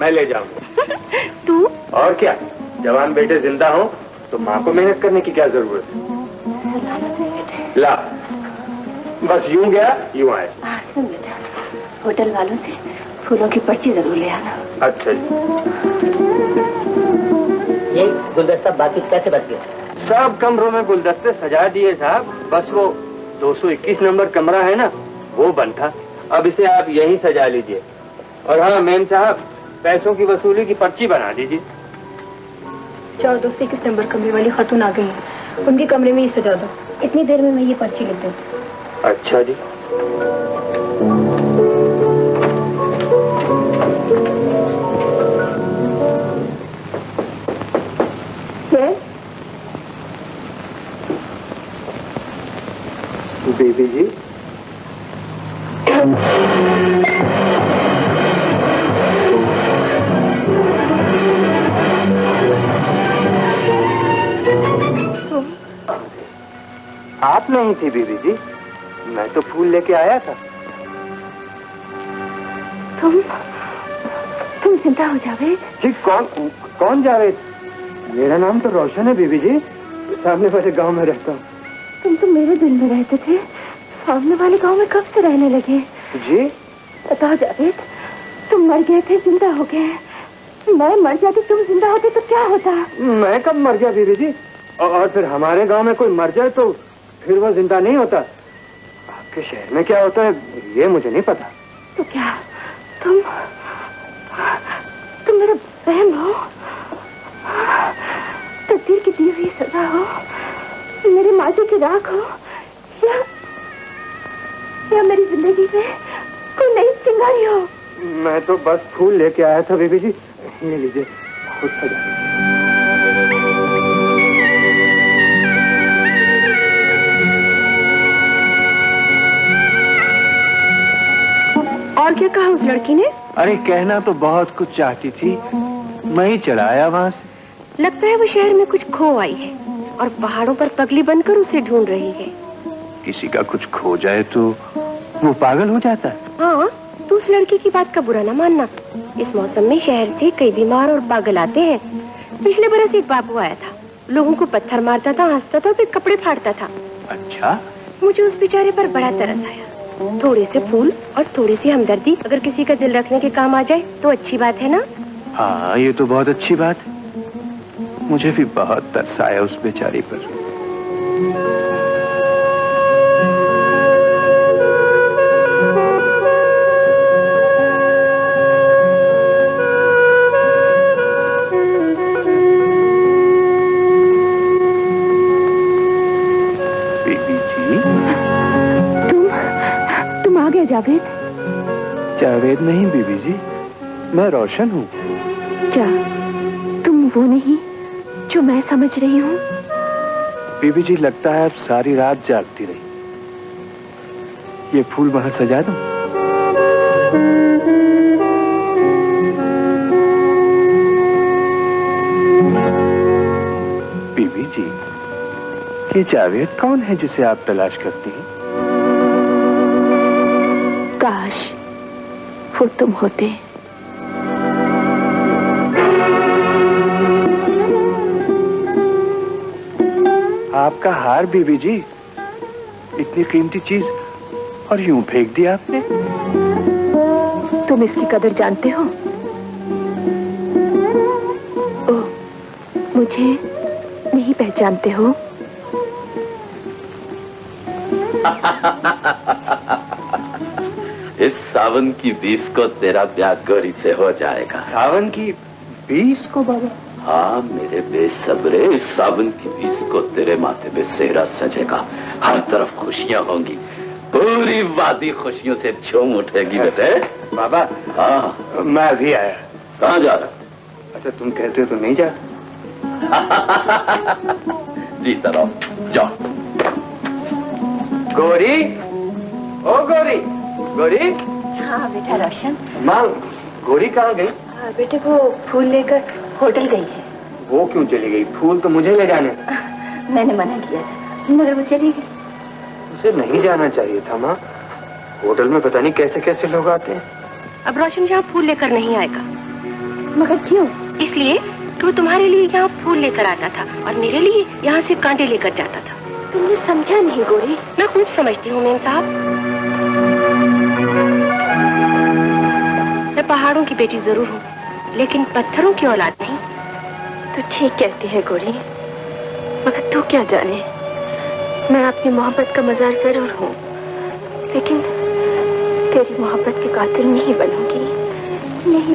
मैं ले जाऊंगा। तू? और क्या, जवान बेटे जिंदा हो तो माँ को मेहनत करने की क्या जरूरत है। ला, बस यूं गया यूं आया। सुन बेटा, होटल वालों से फूलों की पर्ची जरूर ले आना। अच्छा जी। ये गुलदस्ता बाकी कैसे बच गया? सब कमरों में गुलदस्ते सजा दिए साहब, बस वो 221 नंबर कमरा है ना, वो बंद था। अब इसे आप यहीं सजा लीजिए। और हाँ मेम साहब, पैसों की वसूली की पर्ची बना दीजिए। 221 नंबर कमरे वाली खातून आ गई है, उनके कमरे में ही सजा दो। इतनी देर में मैं ये पर्ची लिख दूँ। अच्छा जी। बेबी जी, आप नहीं थी बीबी जी, मैं तो फूल लेके आया था। तुम जिंदा हो जावेद? जी कौन जावेद? मेरा नाम तो रोशन है बीबी जी, सामने वाले गांव में रहता हूँ। तुम तो मेरे दिल में रहते थे, सामने वाले गांव में कब से रहने लगे? जी बताओ जावेद, तुम मर गए थे, जिंदा हो गए। मैं मर जाती, तुम जिंदा होते तो क्या होता? मैं कब मर गया बीबी जी? और फिर हमारे गांव में कोई मर जाए तो फिर वो जिंदा नहीं होता। आपके शहर में क्या होता है ये मुझे नहीं पता। तो क्या तुम मेरा बहन हो? तकदीर की दी हुई सजा हो, मेरी माटी की राख हो, या मेरी जिंदगी में कोई नई चिंगारी हो? मैं तो बस फूल लेके आया था बीबी जी, ये लीजिए खुद सजा। और क्या कहा उस लड़की ने? अरे कहना तो बहुत कुछ चाहती थी, मैं ही चलाया वहां से। लगता है वो शहर में कुछ खो आई है और पहाड़ों पर पगली बनकर उसे ढूंढ रही है। किसी का कुछ खो जाए तो वो पागल हो जाता है। हाँ, तो उस लड़की की बात का बुरा ना मानना। इस मौसम में शहर से कई बीमार और पागल आते हैं। पिछले बरस एक बाबू आया था, लोगों को पत्थर मारता था, हंसता था, फिर कपड़े फाड़ता था। अच्छा? मुझे उस बेचारे पर बड़ा तरस आया। थोड़े से फूल और थोड़ी सी हमदर्दी अगर किसी का दिल रखने के काम आ जाए तो अच्छी बात है ना? हाँ, ये तो बहुत अच्छी बात है। मुझे भी बहुत तरस आया उस बेचारी पर। जावेद? जावेद नहीं बीबी जी, मैं रोशन हूँ। क्या तुम वो नहीं जो मैं समझ रही हूँ? बीबी जी लगता है अब सारी रात जागती रही। ये फूल वहां सजा दूं? बीबी जी, ये जावेद कौन है जिसे आप तलाश करती हैं? काश वो तुम होते। आपका हार बीबी जी, इतनी कीमती चीज और यूं फेंक दिया आपने। तुम इसकी कदर जानते हो? ओह, मुझे नहीं पहचानते हो? इस सावन की 20 को तेरा ब्याह गौरी से हो जाएगा। सावन की 20 को बाबा? हाँ मेरे बेसब्रे, इस सावन की 20 को तेरे माथे में सेहरा सजेगा, हर तरफ खुशियां होंगी, पूरी वादी खुशियों से झूम उठेगी बेटे। बाबा। हाँ मैं अभी आया। कहाँ जा रहा? अच्छा तुम कहते हो तो नहीं जा। जीता रहो, जाओ। गौरी, ओ गौरी, गौरी। हाँ बेटा रोशन। माँ, गौरी कहाँ गई? बेटे वो फूल लेकर होटल गई है। वो क्यों चली गई? फूल तो मुझे ले जाने। मैंने मना किया था मगर वो चली गई। उसे नहीं जाना चाहिए था माँ, होटल में पता नहीं कैसे कैसे लोग आते हैं। अब रोशन यहाँ फूल लेकर नहीं आएगा, मगर क्यों? इसलिए कि वो तुम्हारे लिए यहाँ फूल लेकर आता था और मेरे लिए यहाँ से कांटे लेकर जाता था। तुमने समझा नहीं गोरी। मैं खूब समझती हूँ मेम साहब। मैं पहाड़ों की बेटी जरूर हूँ, लेकिन पत्थरों की औलाद नहीं। तो ठीक कहती है गोरी, मगर तू क्या जाने, मैं अपनी मोहब्बत का मजार जरूर हूँ, लेकिन तेरी मोहब्बत के कातिल नहीं बनूंगी। नहीं।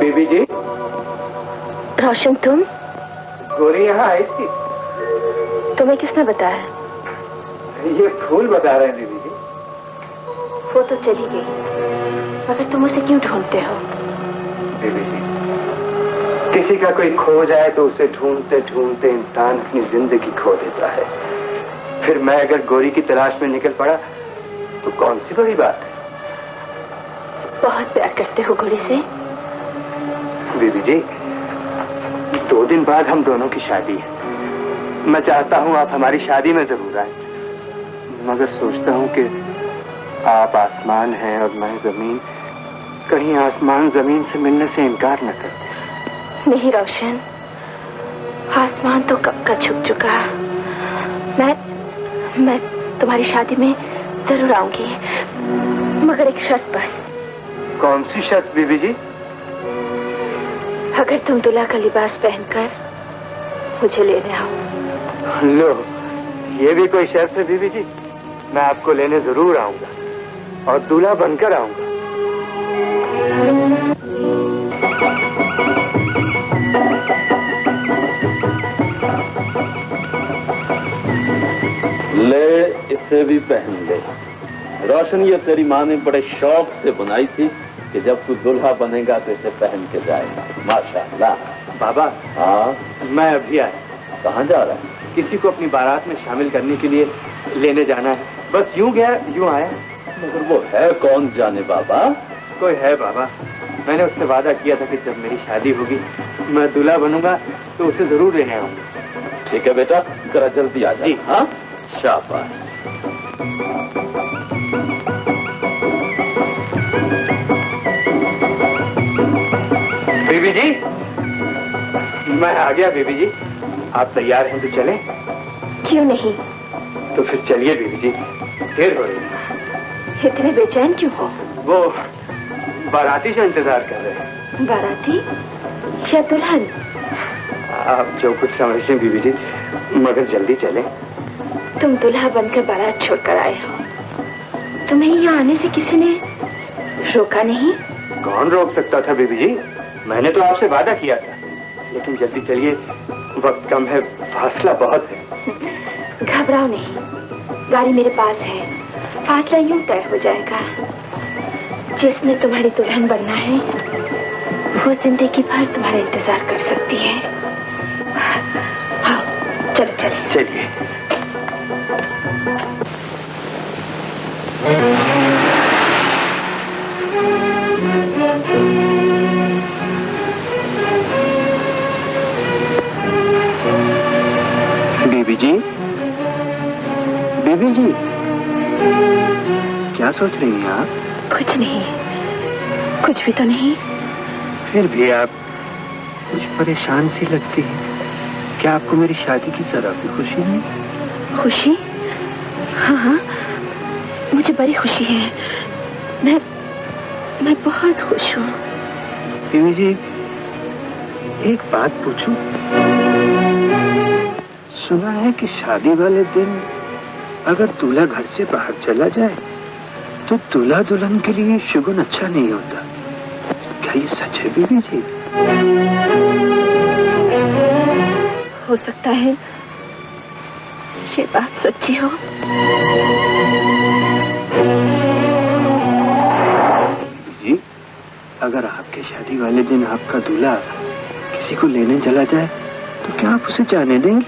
बीबी जी। रोशन, तुम? गोरी यहाँ आई थी। तुम्हें किसने बताया? ये फूल बता रहे हैं बीबी जी। वो तो चली गई, मगर तुम उसे क्यों ढूंढते हो? बीबी जी, किसी का कोई खो जाए तो उसे ढूंढते ढूंढते इंसान अपनी जिंदगी खो देता है। फिर मैं अगर गोरी की तलाश में निकल पड़ा तो कौन सी बड़ी बात है। बहुत प्यार करते हो गोरी से? बीबी जी, 2 दिन बाद हम दोनों की शादी है। मैं चाहता हूँ आप हमारी शादी में जरूर आए, मगर सोचता हूँ कि आप आसमान हैं और मैं जमीन, कहीं आसमान जमीन से मिलने से इनकार न कर। नहीं रोशन, आसमान तो कब का झुक चुका। मैं तुम्हारी शादी में जरूर आऊंगी, मगर एक शर्त पर। कौन सी शर्त बीबी जी? अगर तुम दूल्हा का लिबास पहनकर मुझे लेने आओ। लो, ये भी कोई शर्त है बीबी जी? मैं आपको लेने जरूर आऊंगा और दूल्हा बनकर आऊंगा। ले, इसे भी पहन ले। रोशन, ये तेरी माँ ने बड़े शौक से बनाई थी कि जब तू दूल्हा बनेगा तो इसे पहन के जाएगा। माशाअल्लाह। बाबा। हाँ? मैं अभी आया। कहाँ जा रहा है? किसी को अपनी बारात में शामिल करने के लिए लेने जाना है। बस यूं गया यूं आया। मगर वो है कौन जाने बाबा? कोई है बाबा, मैंने उससे वादा किया था कि जब मेरी शादी होगी मैं दूल्हा बनूंगा तो उसे जरूर लेने आऊंगा। ठीक है बेटा, जरा जल्दी आ जा। हाँ, शाबाश। बीबी जी, मैं आ गया। बीबी जी, आप तैयार हैं तो चलें? क्यों नहीं? तो फिर चलिए बीबी जी, देर हो रही है। इतने बेचैन क्यों हो? वो बाराती से इंतजार कर रहे हैं। बाराती या दुल्हन? आप जो कुछ समझते बीबी जी, मगर जल्दी चलें। तुम दुल्हा बनकर बारात छोड़कर आए हो, तुम्हें यहाँ आने से किसी ने रोका नहीं? कौन रोक सकता था बीबी जी? मैंने तो आपसे वादा किया था। लेकिन जल्दी चलिए, वक्त कम है, फासला बहुत है। घबराओ नहीं, गाड़ी मेरे पास है, फासला यूं तय हो जाएगा। जिसने तुम्हारी दुल्हन बनना है वो जिंदगी भर तुम्हारा इंतजार कर सकती है। हाँ, चलो चले। चलिए। बीबी जी, बीबी जी, क्या सोच रही हैं आप? कुछ नहीं, कुछ भी तो नहीं। फिर भी आप कुछ परेशान सी लगती है। क्या आपको मेरी शादी की जरा भी खुशी नहीं? खुशी? हाँ हाँ, मुझे बड़ी खुशी है। मैं बहुत खुश हूँ। बीबी जी, एक बात पूछूं? सुना है कि शादी वाले दिन अगर दूल्हा घर से बाहर चला जाए तो दूल्हा दुल्हन के लिए शुगुन अच्छा नहीं होता। क्या ये सच है बीबी जी? हो सकता है ये बात सच्ची हो। जी, अगर आपके शादी वाले दिन आपका दूल्हा किसी को लेने चला जाए तो क्या आप उसे जाने देंगे?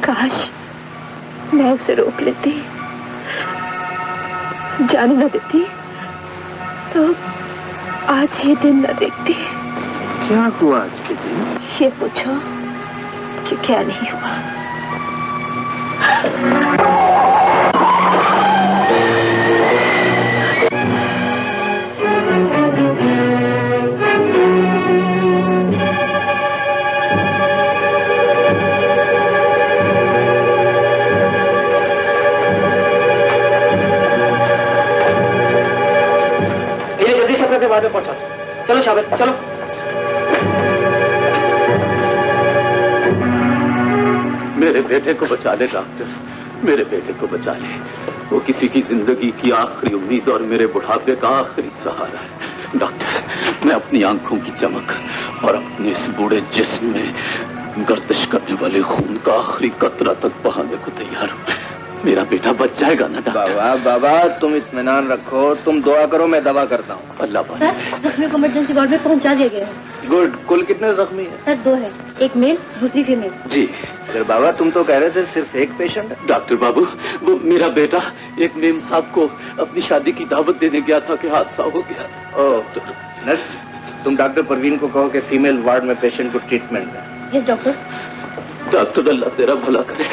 काश मैं उसे रोक लेती, जाने न देती, तो आज ये दिन न देखती। क्या हुआ आज के दिन? ये पूछो। कि क्या नहीं हुआ। बाद में पहुंचा। चलो शाबाश, चलो। मेरे बेटे को बचा ले डॉक्टर, मेरे बेटे को बचा ले। वो किसी की जिंदगी की आखिरी उम्मीद और मेरे बुढ़ापे का आखिरी सहारा है। डॉक्टर, मैं अपनी आंखों की चमक और अपने इस बूढ़े जिस्म में गर्दिश करने वाले खून का आखिरी कतरा तक बहाने को तैयार हूं। मेरा बेटा बच जाएगा ना डॉक्टर? बाबा बाबा तुम इत्मीनान रखो, तुम दुआ करो, मैं दवा करता हूँ। अल्लाह पाक। जख्मी को इमरजेंसी वार्ड में पहुंचा दिया गया है। गुड। कुल कितने जख्मी हैं? सर 2 है, एक मेल दूसरी फीमेल। जी। फिर बाबा तुम तो कह रहे थे सिर्फ एक पेशेंट है। डॉक्टर बाबू, वो मेरा बेटा एक मेम साहब को अपनी शादी की दावत देने गया था कि हादसा हो गया। ओह नर्स, तुम डॉक्टर परवीन को कहो कि फीमेल वार्ड में पेशेंट को ट्रीटमेंट है। Yes doctor. डॉक्टर अल्लाह तेरा भला करे।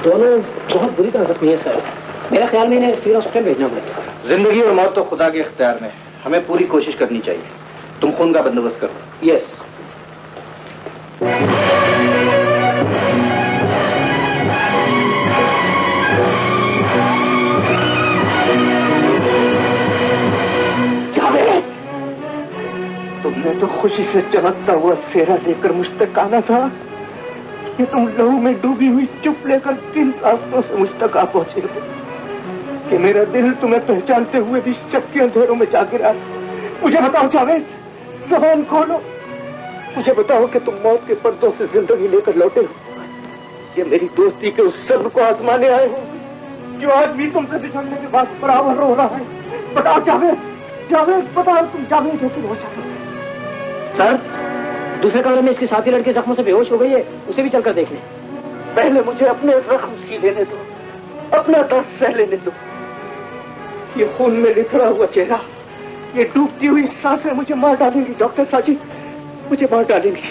दोनों बहुत बुरी तरह जख्मी है सर। मेरा ख्याल में इन्हें सिविल हॉस्पिटल भेजना पड़ेगा। जिंदगी और मौत तो खुदा के इख्तियार में है, हमें पूरी कोशिश करनी चाहिए। तुम खून का बंदोबस्त करो। यस। तुमने तो खुशी से चमकता हुआ सेहरा लेकर मुझ तक आना था, ये तुम लहू में डूबी हुई चुप लेकर किन रास्तों से मुझ तक आ पहुंचे हो कि मेरा दिल तुम्हें पहचानते हुए भी शक के अंधेरों में जा गिरा। मुझे बताओ जावेद, ज़बान खोलो, मुझे बताओ कि तुम मौत के पर्दों से जिंदगी लेकर लौटे हो, ये मेरी दोस्ती के उस सब्र को आजमाने आए हो जो आज भी तुमसे बिछड़ने के बाद बराबर रो रहा है। बताओ जावेद, जावेद बताओ, तुम जावेद हो कि वो जावेद? सर, दूसरे कमरे में इसके साथी लड़के जख्मों से बेहोश हो गई है, उसे भी चलकर देख लें। पहले मुझे अपने जख्म सी लेने दो, अपना दर्द सह लेने दो। ये खून में लिथड़ा हुआ चेहरा, ये डूबती हुई सांसें मुझे मार डालेंगी डॉक्टर साजिद, मुझे मार डालेंगी।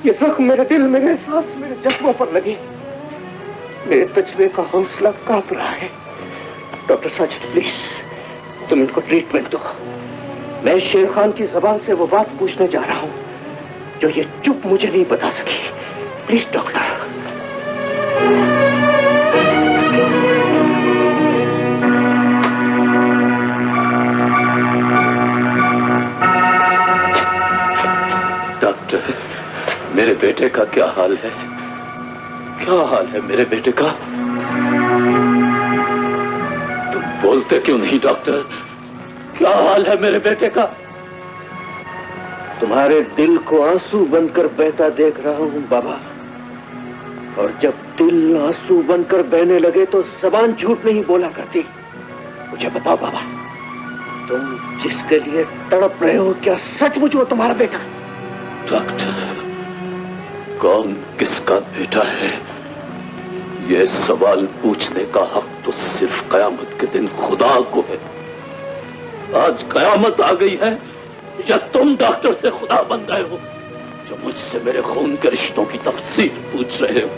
ये जख्म मेरे दिल, मेरे एहसास, मेरे जख्मों पर लगे, मेरे तजबे का हौसला कांप रहा है। डॉक्टर साजिद प्लीज तुम इनको ट्रीटमेंट दो। मैं शेर खान की जबान से वो बात पूछने जा रहा हूँ जो ये चुप मुझे नहीं बता सकी। Please doctor. डॉक्टर, मेरे बेटे का क्या हाल है? क्या हाल है मेरे बेटे का? तुम बोलते क्यों नहीं डॉक्टर? क्या हाल है मेरे बेटे का? तुम्हारे दिल को आंसू बनकर बहता देख रहा हूं बाबा, और जब दिल आंसू बनकर बहने लगे तो जबान झूठ नहीं बोला करती। मुझे बताओ बाबा, तुम जिसके लिए तड़प रहे हो क्या सचमुच वो तुम्हारा बेटा? डॉक्टर, कौन किसका बेटा है, यह सवाल पूछने का हक तो सिर्फ कयामत के दिन खुदा को है। आज कयामत आ गई है या तुम डॉक्टर से खुदा बन गए हो जो मुझसे मेरे खून के रिश्तों की तफसील पूछ रहे हो?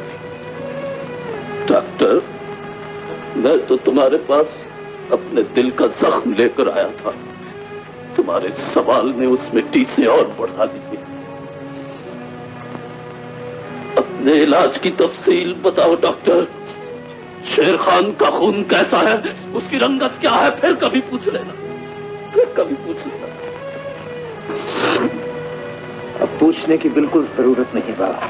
डॉक्टर, मैं तो तुम्हारे पास अपने दिल का जख्म लेकर आया था, तुम्हारे सवाल ने उस मिट्टी से और बढ़ा दी। अपने इलाज की तफसील बताओ डॉक्टर। शेर खान का खून कैसा है, उसकी रंगत क्या है, फिर कभी पूछ लेना, फिर कभी पूछ लेना। अब पूछने की बिल्कुल जरूरत नहीं बाबा।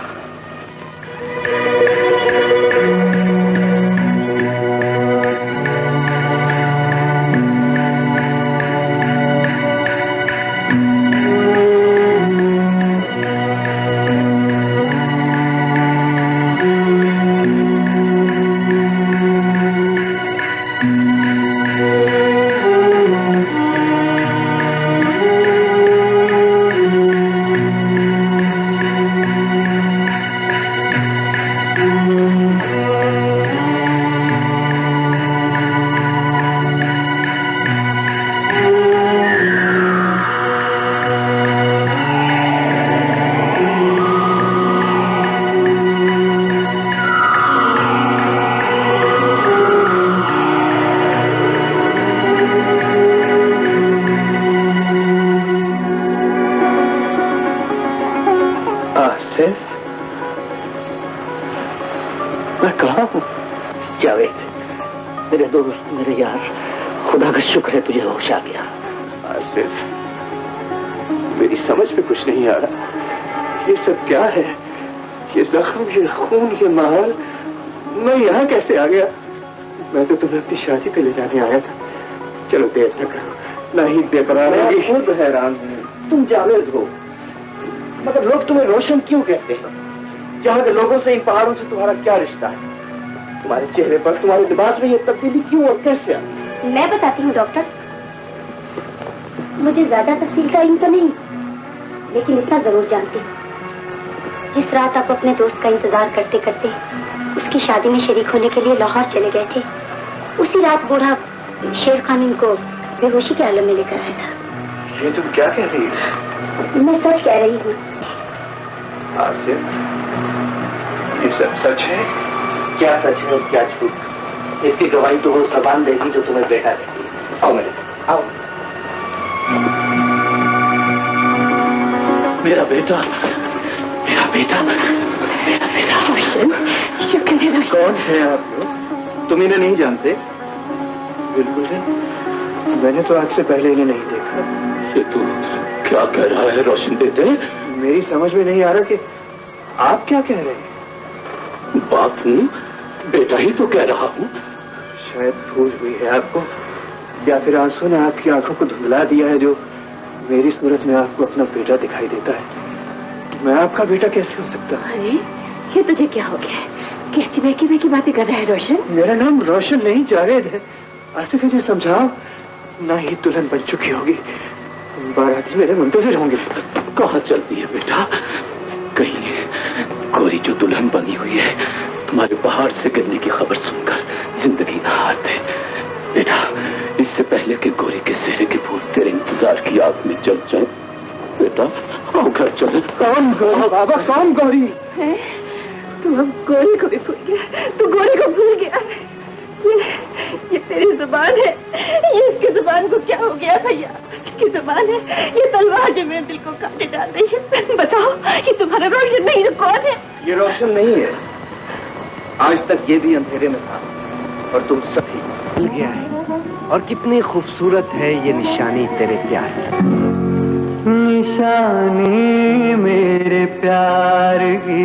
आसिफ, मैं कहाँ हूँ? जावेद, मेरे दोस्त, मेरे यार, खुदा का शुक्र है तुझे होश आ गया। आसिफ, मेरी समझ में कुछ नहीं आ रहा। ये सब क्या है? ये जख्म, ये खून, ये माहौल, मैं यहाँ कैसे आ गया? मैं तो तुम्हें अपनी शादी पे ले जाने आया था। चलो देर न करो, ना ही बेकरार होगी। खुद हैरान हूँ, तुम जावेद हो, मगर लोग तुम्हें रोशन क्यों कहते हैं? यहाँ के लोगों से, इन पहाड़ों से तुम्हारा क्या रिश्ता है? तुम्हारे चेहरे पर, तुम्हारे लिबास में ये तब्दीली क्यों और कैसे आई? मैं बताती हूँ डॉक्टर। मुझे ज्यादा तफसील का इल्म तो नहीं, लेकिन इतना जरूर जानती हूँ। जिस रात आप अपने दोस्त का इंतजार करते करते उसकी शादी में शरीक होने के लिए लाहौर चले गए थे, उसी रात बूढ़ा शेर खान इनको बेहोशी के आलम में लेकर आया था। ये तुम क्या कह रही हो? मैं सच कह रही हूँ। आसिफ, ये सब सच है? क्या सच है और क्या झूठ? इसकी गवाही तो वो जबान देगी जो तुम्हें बेटा देती है। आओ मेरे साथ, आओ। मेरा बेटा, मेरा बेटा, मेरा बेटा। रोशन, शुक्र है रोशन। कौन है आप लोग? तुम इन्हें नहीं जानते? बिल्कुल नहीं, मैंने तो आज से पहले इन्हें नहीं देखा। ये तू क्या कह रहा है रोशन बेटे? मेरी समझ में नहीं आ रहा कि आप क्या कह रहे हैं। बाप हूँ, बेटा ही तो कह रहा हूँ। शायद भूल हुई है आपको, या फिर आंसू ने आपकी आंखों को धुंधला दिया है, जो मेरी सूरत में आपको अपना बेटा दिखाई देता है। मैं आपका बेटा कैसे हो सकता? अरे ये तुझे क्या हो गया? कैसी बेकी की बातें कर रहा है रोशन? मेरा नाम रोशन नहीं, जावेद है। आसिफ, इन्हें समझाओ, ना ही दुल्हन बन चुकी होगी, बाराती मेरे मुंतजिर होंगे। कहाँ चलती है बेटा? कहीं गोरी जो दुल्हन बनी हुई है तुम्हारे पहाड़ से गिरने की खबर सुनकर जिंदगी न हार दे। बेटा, इससे पहले कि गोरी के चेहरे की भूत तेरे इंतजार की आग में जल जाए, बेटा आओ घर चले। कौन गोरी बाबा, कौन गोरी? तू अब गोरी को भी भूल गया, तू गोरी को भूल गया। ये तेरी जुबान है, ये इसकी जुबान को क्या हो गया भैया? इसकी जुबान है, ये तलवार जो मेरे दिल को काटे डाल रही है। बताओ, ये तुम्हारा रोशन नहीं तो कौन है? ये रोशन नहीं है, आज तक ये भी अंधेरे में था और तुम सभी मिल गया है। और कितनी खूबसूरत है ये निशानी तेरे प्यार की। निशानी मेरे प्यार की